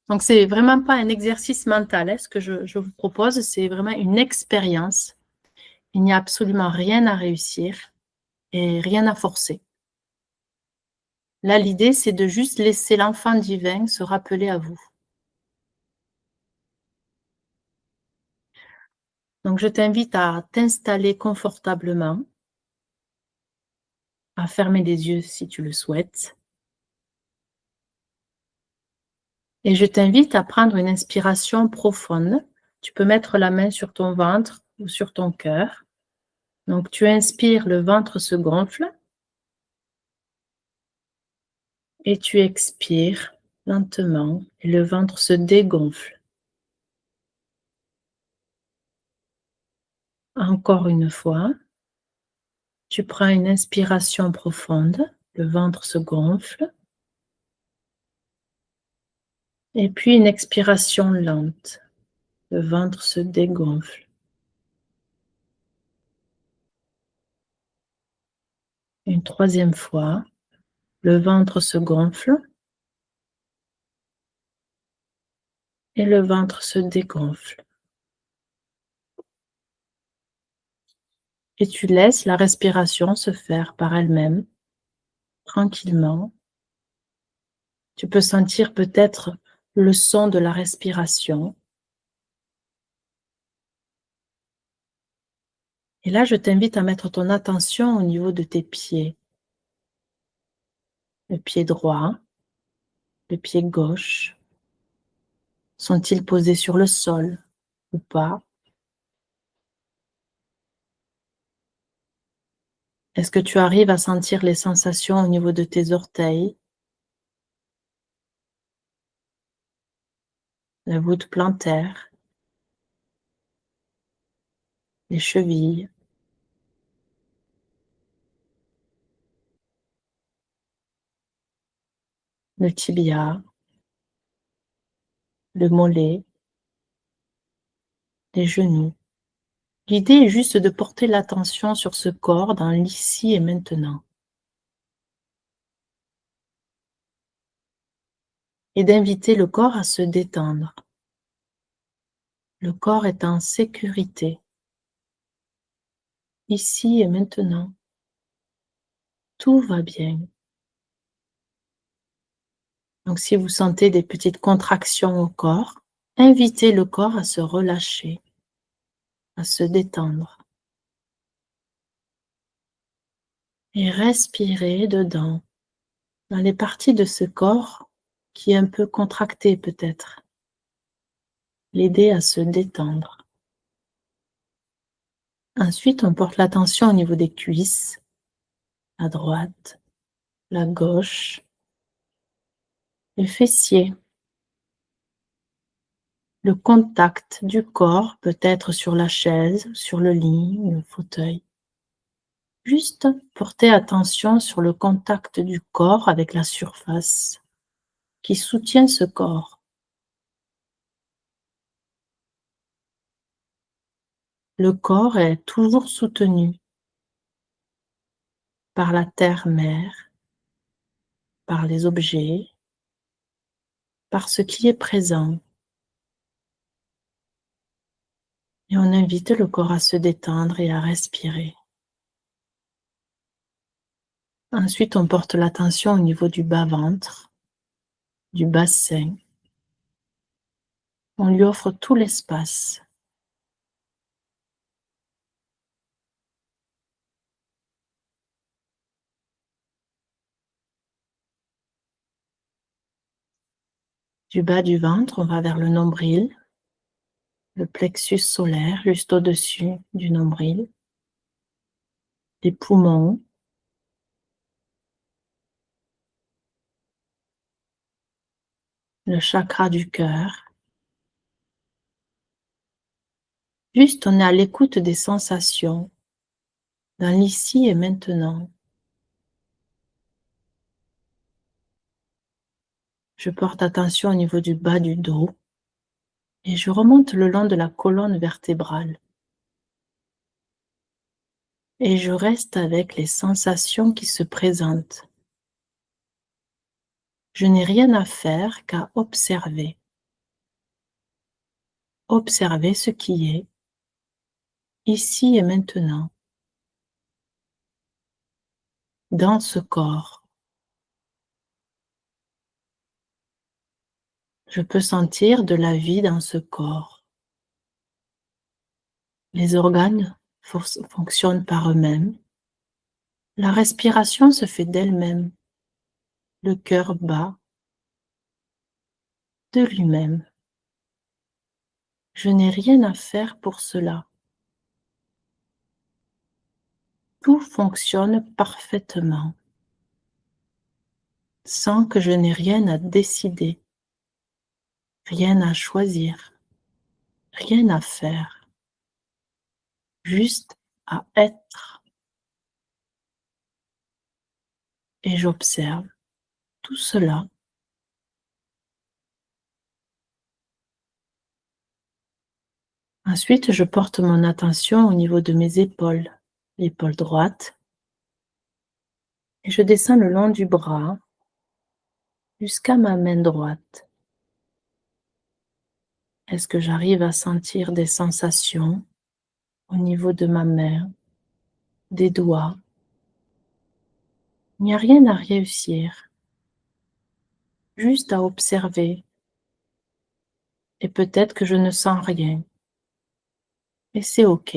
Donc, c'est vraiment pas un exercice mental, hein, ce que je vous propose, c'est vraiment une expérience. Il n'y a absolument rien à réussir et rien à forcer. Là, l'idée, c'est de juste laisser l'enfant divin se rappeler à vous. Donc, je t'invite à t'installer confortablement, à fermer les yeux si tu le souhaites. Et je t'invite à prendre une inspiration profonde. Tu peux mettre la main sur ton ventre ou sur ton cœur. Donc, tu inspires, le ventre se gonfle et tu expires lentement et le ventre se dégonfle. Encore une fois, tu prends une inspiration profonde, le ventre se gonfle et puis une expiration lente, le ventre se dégonfle. Une troisième fois, le ventre se gonfle et le ventre se dégonfle. Et tu laisses la respiration se faire par elle-même, tranquillement. Tu peux sentir peut-être le son de la respiration. Et là, je t'invite à mettre ton attention au niveau de tes pieds. Le pied droit, le pied gauche. Sont-ils posés sur le sol ou pas? Est-ce que tu arrives à sentir les sensations au niveau de tes orteils, la voûte plantaire, les chevilles, le tibia, le mollet, les genoux? L'idée est juste de porter l'attention sur ce corps dans l'ici et maintenant et d'inviter le corps à se détendre. Le corps est en sécurité, ici et maintenant. Tout va bien. Donc si vous sentez des petites contractions au corps, invitez le corps à se relâcher, à se détendre. Et respirez dedans, dans les parties de ce corps qui est un peu contracté peut-être. L'aider à se détendre. Ensuite, on porte l'attention au niveau des cuisses, la droite, la gauche, les fessiers. Le contact du corps peut être sur la chaise, sur le lit, le fauteuil. Juste porter attention sur le contact du corps avec la surface qui soutient ce corps. Le corps est toujours soutenu par la terre-mère, par les objets, par ce qui est présent. Et on invite le corps à se détendre et à respirer. Ensuite, on porte l'attention au niveau du bas-ventre, du bassin. On lui offre tout l'espace. Du bas du ventre, on va vers le nombril, le plexus solaire juste au-dessus du nombril, les poumons, le chakra du cœur. Juste, on est à l'écoute des sensations, dans l'ici et maintenant. Je porte attention au niveau du bas du dos et je remonte le long de la colonne vertébrale. Et je reste avec les sensations qui se présentent. Je n'ai rien à faire qu'à observer. observer ce qui est, ici et maintenant, dans ce corps. Je peux sentir de la vie dans ce corps. Les organes fonctionnent par eux-mêmes. La respiration se fait d'elle-même. Le cœur bat de lui-même. Je n'ai rien à faire pour cela. Tout fonctionne parfaitement, sans que je n'ai rien à décider, rien à choisir, rien à faire, juste à être. Et j'observe tout cela. Ensuite, je porte mon attention au niveau de mes épaules, l'épaule droite, et je descends le long du bras jusqu'à ma main droite. Est-ce que j'arrive à sentir des sensations au niveau de ma main, des doigts? Il n'y a rien à réussir, juste à observer. Et peut-être que je ne sens rien. Et c'est OK.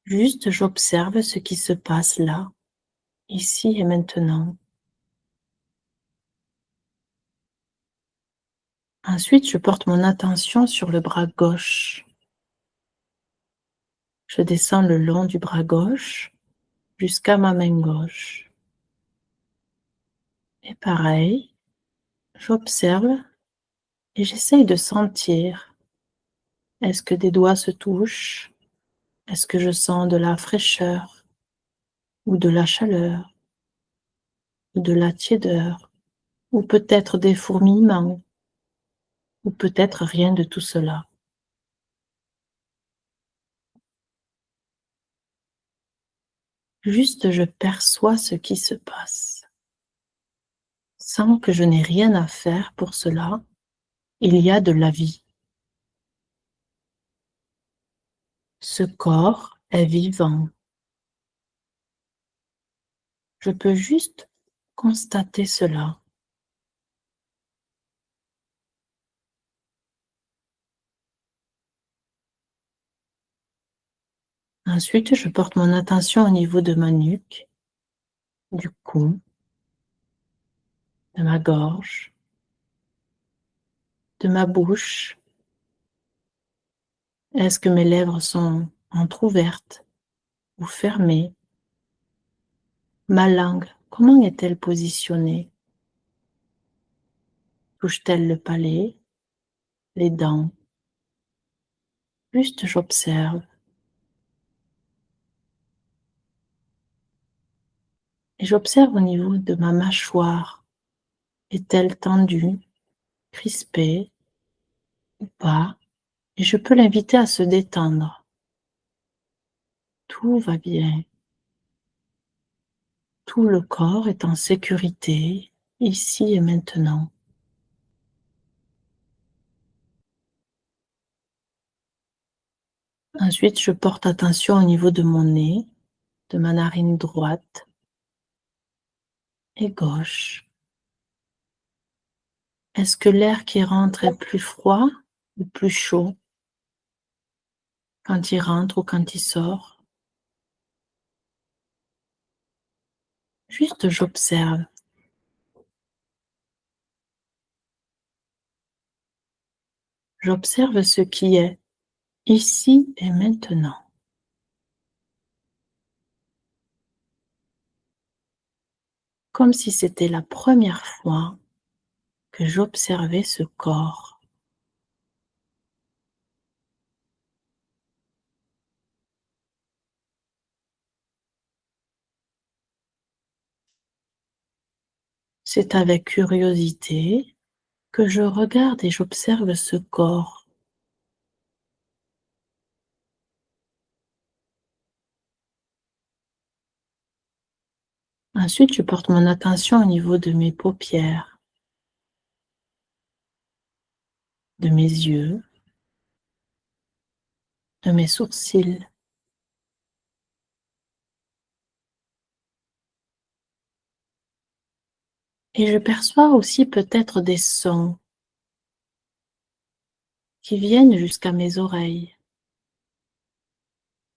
Juste j'observe ce qui se passe là, ici et maintenant. Ensuite, je porte mon attention sur le bras gauche. Je descends le long du bras gauche jusqu'à ma main gauche. Et pareil, j'observe et j'essaye de sentir. Est-ce que des doigts se touchent? Est-ce que je sens de la fraîcheur ou de la chaleur ou de la tiédeur ou peut-être des fourmillements ou peut-être rien de tout cela? Juste je perçois ce qui se passe. Sans que je n'ai rien à faire pour cela, il y a de la vie. Ce corps est vivant. Je peux juste constater cela. Ensuite, je porte mon attention au niveau de ma nuque, du cou, de ma gorge, de ma bouche. Est-ce que mes lèvres sont entr'ouvertes ou fermées? Ma langue, comment est-elle positionnée? Touche-t-elle le palais, les dents? Juste j'observe. Et j'observe au niveau de ma mâchoire. Est-elle tendue, crispée ou pas? Et je peux l'inviter à se détendre. Tout va bien. Tout le corps est en sécurité, ici et maintenant. Ensuite, je porte attention au niveau de mon nez, de ma narine droite et gauche. Est-ce que l'air qui rentre est plus froid ou plus chaud quand il rentre ou quand il sort? Juste j'observe. J'observe ce qui est ici et maintenant. Comme si c'était la première fois que j'observais ce corps. C'est avec curiosité que je regarde et j'observe ce corps. Ensuite, je porte mon attention au niveau de mes paupières. de mes yeux, de mes sourcils. Et je perçois aussi peut-être des sons qui viennent jusqu'à mes oreilles.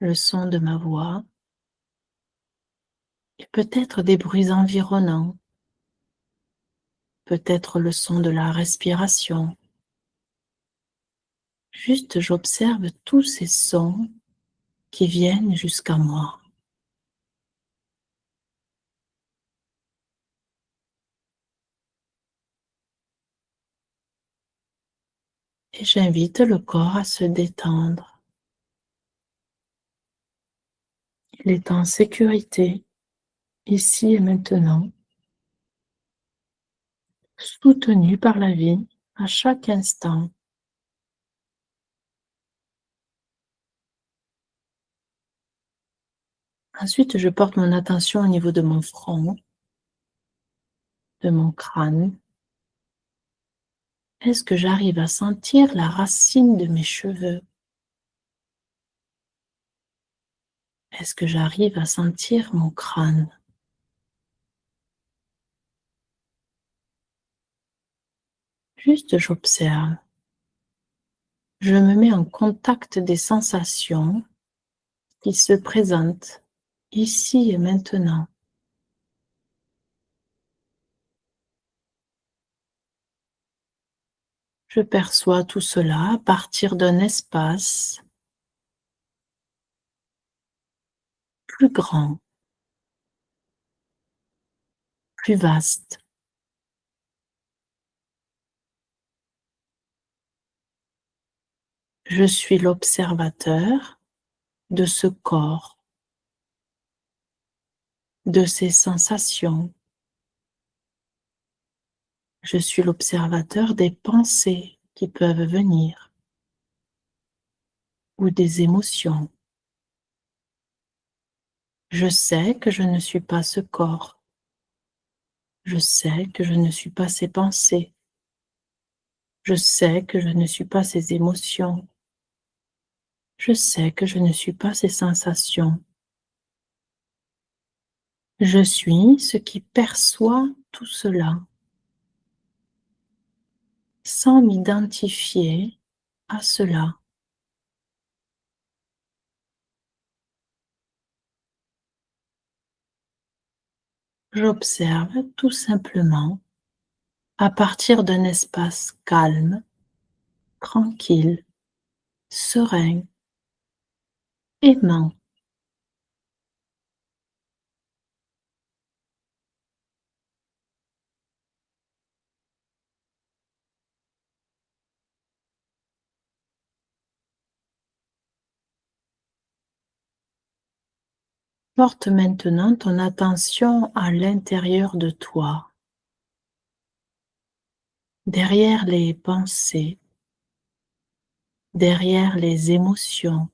Le son de ma voix et peut-être des bruits environnants, peut-être le son de la respiration. Juste j'observe tous ces sons qui viennent jusqu'à moi. Et j'invite le corps à se détendre. Il est en sécurité, ici et maintenant, soutenu par la vie à chaque instant. Ensuite, je porte mon attention au niveau de mon front, de mon crâne. Est-ce que j'arrive à sentir la racine de mes cheveux? Est-ce que j'arrive à sentir mon crâne? Juste j'observe. Je me mets en contact des sensations qui se présentent ici et maintenant. Je perçois tout cela à partir d'un espace plus grand, plus vaste. Je suis l'observateur de ce corps, de ces sensations. Je suis l'observateur des pensées qui peuvent venir ou des émotions. Je sais que je ne suis pas ce corps. Je sais que je ne suis pas ces pensées. Je sais que je ne suis pas ces émotions. Je sais que je ne suis pas ces sensations. Je suis ce qui perçoit tout cela, sans m'identifier à cela. J'observe tout simplement à partir d'un espace calme, tranquille, serein, aimant. Porte maintenant ton attention à l'intérieur de toi, derrière les pensées, derrière les émotions.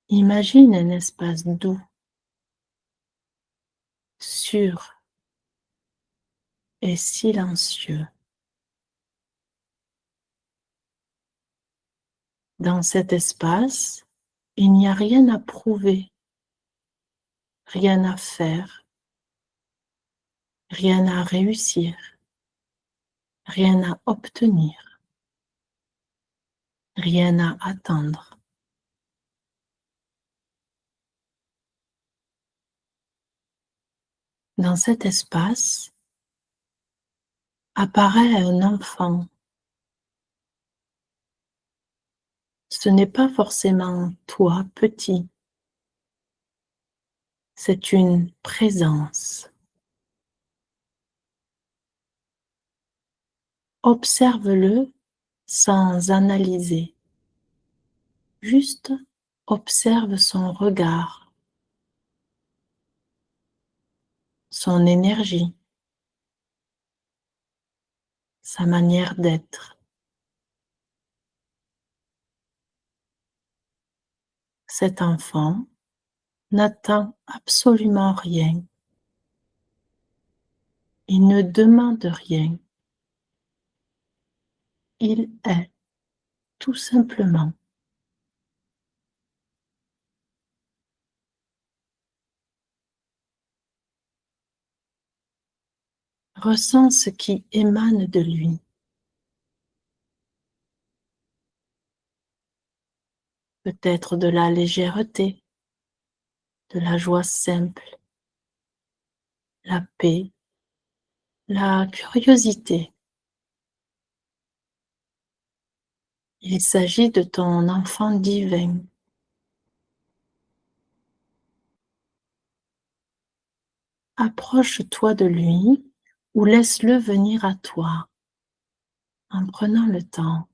Imagine un espace doux, sûr et silencieux. Dans cet espace, il n'y a rien à prouver, rien à faire, rien à réussir, rien à obtenir, rien à attendre. Dans cet espace apparaît un enfant. Ce n'est pas forcément toi petit, c'est une présence. Observe-le sans analyser, juste observe son regard, son énergie, sa manière d'être. Cet enfant n'attend absolument rien, il ne demande rien, Il est, tout simplement. Ressens ce qui émane de lui. Peut-être de la légèreté, de la joie simple, la paix, la curiosité. Il s'agit de ton enfant divin. Approche-toi de lui ou laisse-le venir à toi en prenant le temps.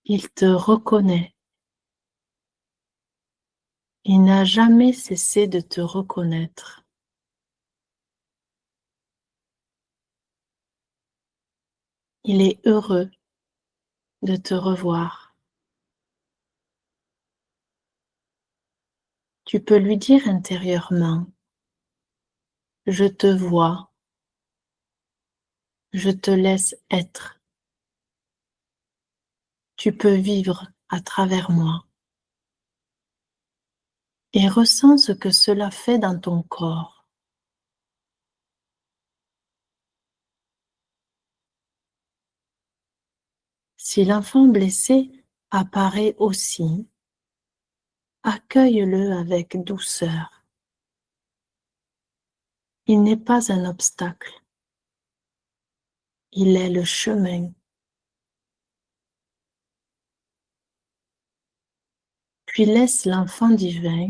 Il te reconnaît. Il n'a jamais cessé de te reconnaître. Il est heureux de te revoir. Tu peux lui dire intérieurement, je te vois, je te laisse être. Tu peux vivre à travers moi et ressens ce que cela fait dans ton corps. Si l'enfant blessé apparaît aussi, accueille-le avec douceur. Il n'est pas un obstacle, il est le chemin. Puis laisse l'enfant divin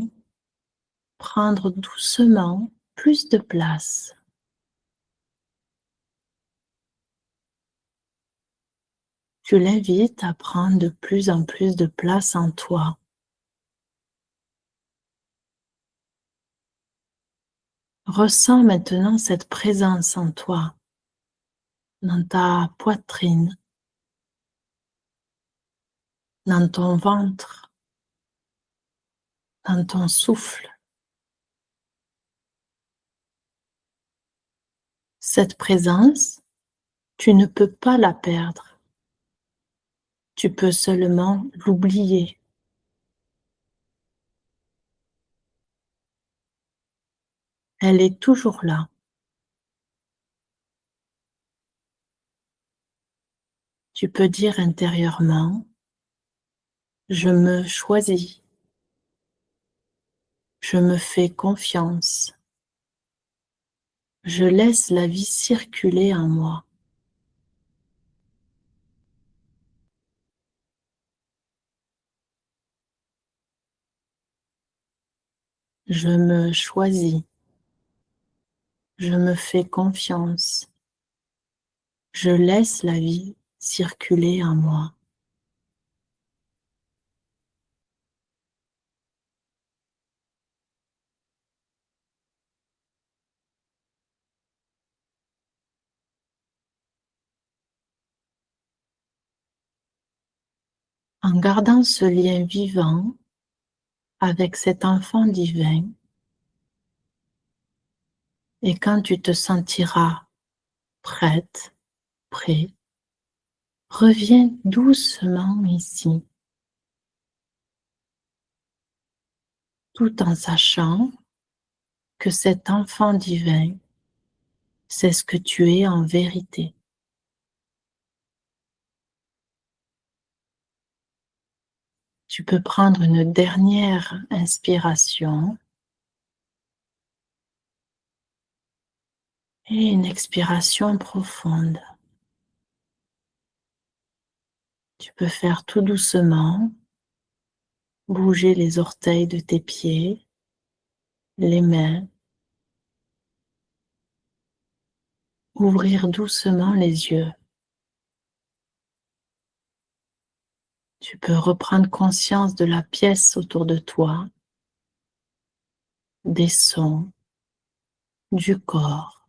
prendre doucement plus de place. Tu l'invites à prendre de plus en plus de place en toi. Ressens maintenant cette présence en toi, dans ta poitrine, dans ton ventre, dans ton souffle. Cette présence, tu ne peux pas la perdre. Tu peux seulement l'oublier. Elle est toujours là. Tu peux dire intérieurement, je me choisis, je me fais confiance, je laisse la vie circuler en moi. Je me choisis, je me fais confiance, je laisse la vie circuler en moi. En gardant ce lien vivant avec cet enfant divin, et quand tu te sentiras prête, prêt, reviens doucement ici, tout en sachant que cet enfant divin, c'est ce que tu es en vérité. Tu peux prendre une dernière inspiration et une expiration profonde. Tu peux faire tout doucement, bouger les orteils de tes pieds, les mains, ouvrir doucement les yeux. Tu peux reprendre conscience de la pièce autour de toi, des sons, du corps.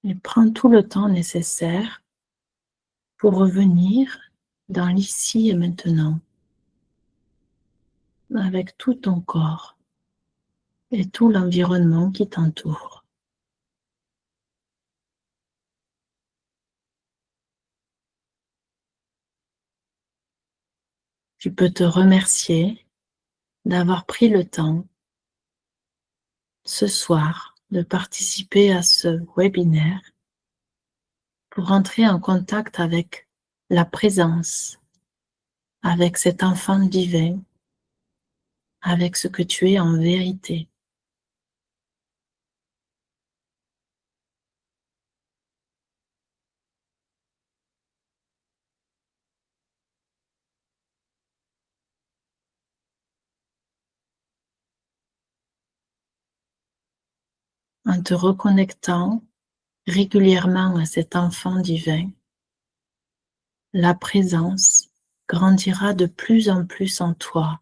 Et prends tout le temps nécessaire pour revenir dans l'ici et maintenant, avec tout ton corps et tout l'environnement qui t'entoure. Tu peux te remercier d'avoir pris le temps ce soir de participer à ce webinaire pour entrer en contact avec la présence, avec cet enfant divin, avec ce que tu es en vérité. En te reconnectant régulièrement à cet enfant divin, la présence grandira de plus en plus en toi.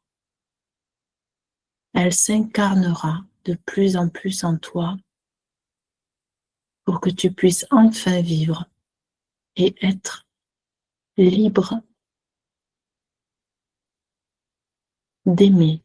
Elle s'incarnera de plus en plus en toi pour que tu puisses enfin vivre et être libre d'aimer